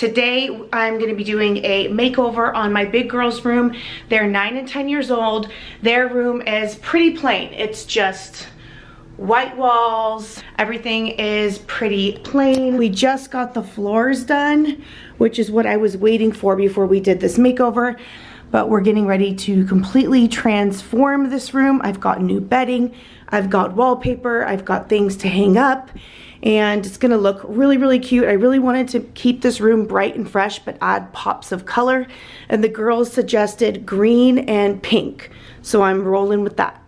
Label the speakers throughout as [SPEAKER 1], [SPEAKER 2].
[SPEAKER 1] Today I'm going to be doing a makeover on my big girls room. They're 9 and 10 years old. Their room is pretty plain. It's just white walls. Everything is pretty plain. We just got the floors done, which is what I was waiting for before we did this makeover. But we're getting ready to completely transform this room. I've got new bedding, I've got wallpaper, I've got things to hang up, and it's gonna look really, really cute. I really wanted to keep this room bright and fresh, but add pops of color. And the girls suggested green and pink, so I'm rolling with that.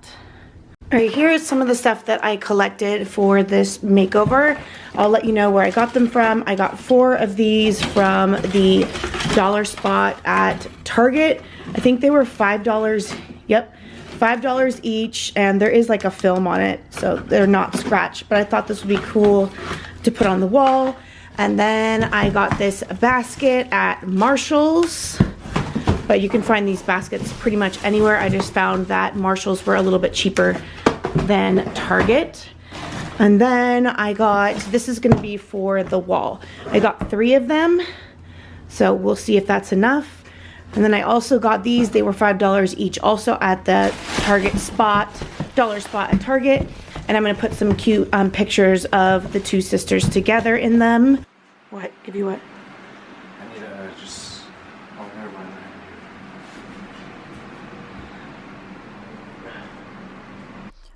[SPEAKER 1] All right, here is some of the stuff that I collected for this makeover. I'll let you know where I got them from. I got 4 of these from the dollar spot at Target. I think they were $5. Yep, $5 each, and there is like a film on it, so they're not scratched, but I thought this would be cool to put on the wall. And then I got this basket at Marshall's, but you can find these baskets pretty much anywhere. I just found that Marshall's were a little bit cheaper than Target. And then I got, this is gonna be for the wall. I got 3 of them, so we'll see if that's enough. And then I also got these. They were $5 each, also at the Target spot, dollar spot at Target. And I'm gonna put some cute pictures of the 2 sisters together in them. What? Give you what?
[SPEAKER 2] I need to just, oh, never mind.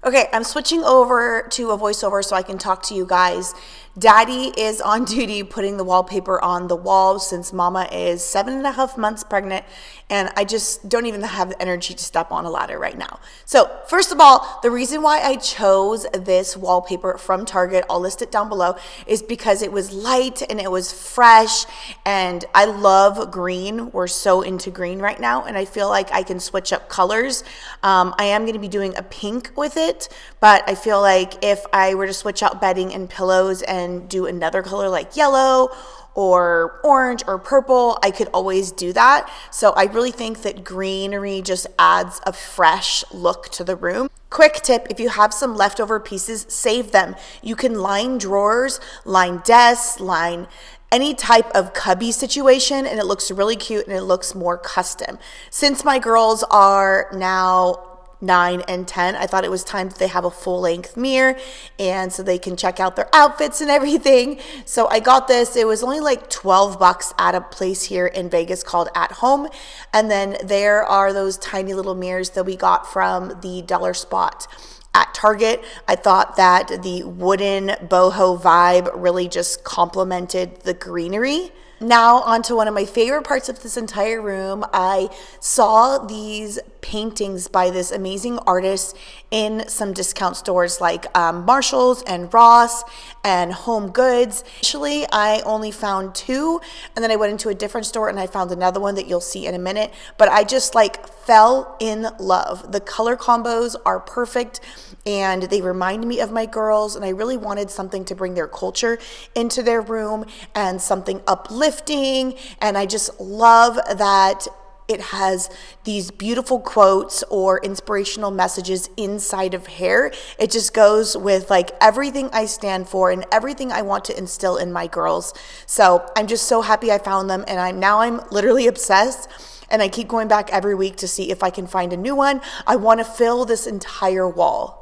[SPEAKER 3] Okay, I'm switching over to a voiceover so I can talk to you guys. Daddy is on duty putting the wallpaper on the wall since Mama is 7.5 months pregnant, and I just don't even have the energy to step on a ladder right now. So first of all, the reason why I chose this wallpaper from Target, I'll list it down below, is because it was light and it was fresh, and I love green. We're so into green right now, and I feel like I can switch up colors. I am going to be doing a pink with it, but I feel like if I were to switch out bedding and pillows and do another color like yellow or orange or purple, I could always do that. So I really think that greenery just adds a fresh look to the room. Quick tip, if you have some leftover pieces, save them. You can line drawers, line desks, line any type of cubby situation, and it looks really cute and it looks more custom. Since my girls are now 9 and 10, I thought it was time that they have a full-length mirror, and so they can check out their outfits and everything. So I got this. It was only like 12 bucks at a place here in Vegas called At Home. And then there are those tiny little mirrors that we got from the dollar spot at Target. I thought that the wooden boho vibe really just complemented the greenery. Now onto one of my favorite parts of this entire room. I saw these paintings by this amazing artist in some discount stores like Marshall's and Ross and Home Goods. Initially, I only found 2, and then I went into a different store and I found another one that you'll see in a minute, but I just like fell in love. The color combos are perfect and they remind me of my girls, and I really wanted something to bring their culture into their room and something uplifting, and I just love that it has these beautiful quotes or inspirational messages inside of hair. It just goes with like everything I stand for and everything I want to instill in my girls. So I'm just so happy I found them, and I'm literally obsessed, and I keep going back every week to see if I can find a new one. I want to fill this entire wall.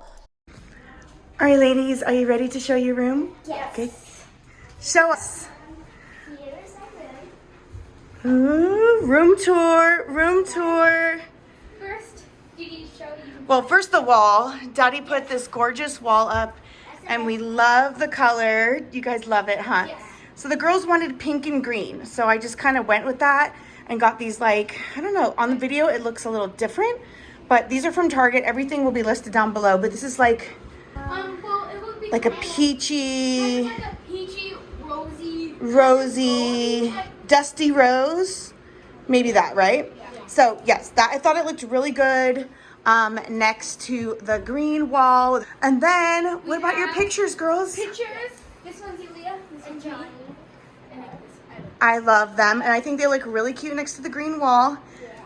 [SPEAKER 1] All right, ladies, are you ready to show your room?
[SPEAKER 4] Yes.
[SPEAKER 1] Okay. Show us.
[SPEAKER 4] Here's our room.
[SPEAKER 1] Ooh, room tour, room tour.
[SPEAKER 4] First, you need to show you.
[SPEAKER 1] Well, first the wall. Daddy put this gorgeous wall up, and we love the color. You guys love it, huh?
[SPEAKER 4] Yes.
[SPEAKER 1] So the girls wanted pink and green, so I just kind of went with that and got these, like, I don't know, on the video it looks a little different, but these are from Target. Everything will be listed down below, but this is like
[SPEAKER 4] Well, it would be
[SPEAKER 1] a
[SPEAKER 4] kind
[SPEAKER 1] peachy,
[SPEAKER 4] of like a peachy,
[SPEAKER 1] rosy, dusty rose. Maybe that, right?
[SPEAKER 4] Yeah.
[SPEAKER 1] So yes, that I thought it looked really good next to the green wall. And then, what about your pictures, girls?
[SPEAKER 4] Pictures. This one's Elia. This one's Johnny. And
[SPEAKER 1] I love them, and I think they look really cute next to the green wall.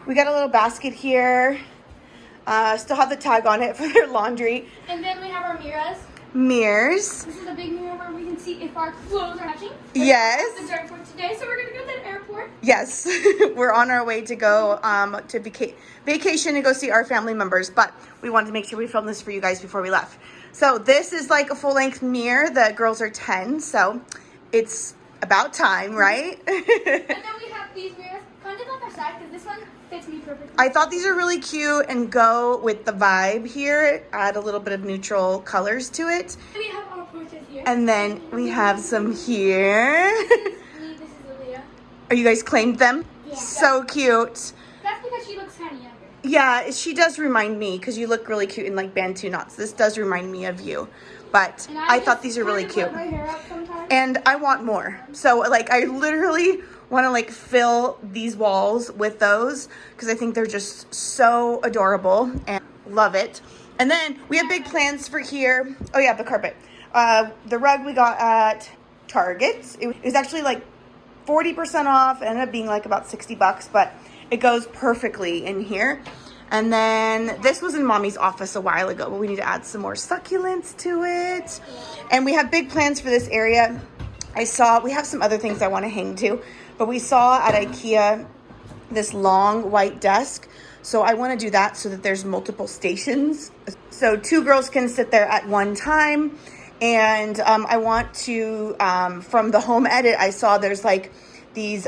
[SPEAKER 1] We got a little basket here. Still have the tag on it for their laundry.
[SPEAKER 4] And then we have our mirrors.
[SPEAKER 3] mirrors.
[SPEAKER 4] This is a big mirror where we can see if our clothes are matching.
[SPEAKER 3] Yes.
[SPEAKER 4] That's the airport today, so we're gonna go to the airport.
[SPEAKER 3] Yes, we're on our way to go to vacation and go see our family members, but we wanted to make sure we filmed this for you guys before we left. So this is like a full-length mirror. The girls are 10, so it's about time, right?
[SPEAKER 4] And then we have these mirrors, kind of like our side, because this one fits me perfectly.
[SPEAKER 3] I thought these are really cute and go with the vibe here. Add a little bit of neutral colors to it.
[SPEAKER 4] And we have our portrait here.
[SPEAKER 3] And then we have some here.
[SPEAKER 4] This is Aaliyah.
[SPEAKER 3] Are you guys claimed them?
[SPEAKER 4] Yeah.
[SPEAKER 3] So cute.
[SPEAKER 4] That's because she looks kind of younger.
[SPEAKER 3] Yeah, she does remind me because you look really cute in like bantu knots. This does remind me of you. But
[SPEAKER 4] And
[SPEAKER 3] I thought these are really
[SPEAKER 4] kind of
[SPEAKER 3] cute.
[SPEAKER 4] let my hair out sometimes.
[SPEAKER 3] And I want more. So like I literally want to like fill these walls with those because I think they're just so adorable and love it. And then we have big plans for here. Oh yeah, the carpet. The rug we got at Target. It was actually like 40% off. It ended up being like about 60 bucks, but it goes perfectly in here. And then this was in Mommy's office a while ago, but we need to add some more succulents to it. And we have big plans for this area. We have some other things I want to hang to, but we saw at IKEA this long white desk. So I want to do that so that there's multiple stations. So 2 girls can sit there at one time. And I want to, from the home edit, I saw there's like these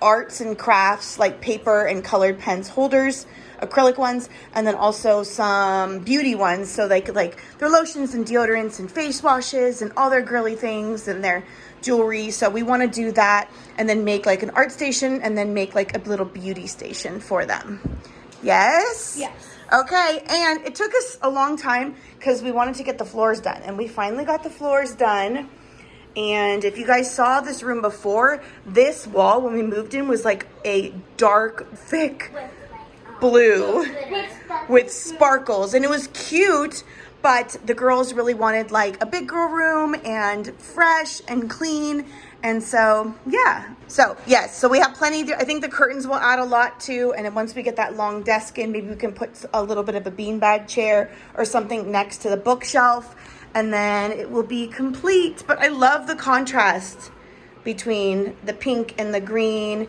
[SPEAKER 3] arts and crafts, like paper and colored pens holders, acrylic ones, and then also some beauty ones. So they could like their lotions and deodorants and face washes and all their girly things and their jewelry. So we want to do that and then make like an art station and then make like a little beauty station for them. Yes?
[SPEAKER 4] Yes.
[SPEAKER 3] Okay, and it took us a long time because we wanted to get the floors done, and we finally got the floors done. And if you guys saw this room before, this wall when we moved in was like a dark, thick blue with sparkles, and it was cute. But the girls really wanted like a big girl room and fresh and clean. And so, yeah. So, yes. So we have plenty. I think the curtains will add a lot too. And then once we get that long desk in, maybe we can put a little bit of a beanbag chair or something next to the bookshelf. And then it will be complete. But I love the contrast between the pink and the green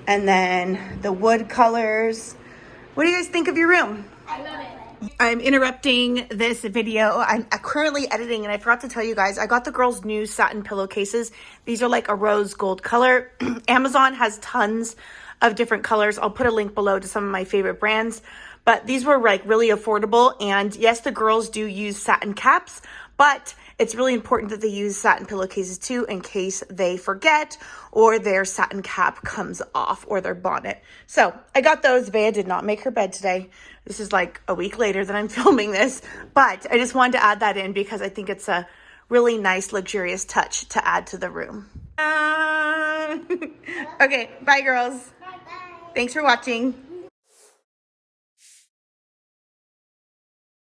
[SPEAKER 3] and then the wood colors. What do you guys think of your room?
[SPEAKER 4] I love it.
[SPEAKER 3] I'm interrupting this video. I'm currently editing, and I forgot to tell you guys, I got the girls' new satin pillowcases. These are like a rose gold color. Amazon has tons of different colors. I'll put a link below to some of my favorite brands, but these were like really affordable. And yes, the girls do use satin caps, but it's really important that they use satin pillowcases too in case they forget or their satin cap comes off or their bonnet. So I got those. Bea did not make her bed today. This is like a week later that I'm filming this, but I just wanted to add that in because I think it's a really nice, luxurious touch to add to the room. Okay, bye girls.
[SPEAKER 4] Bye.
[SPEAKER 3] Thanks for watching.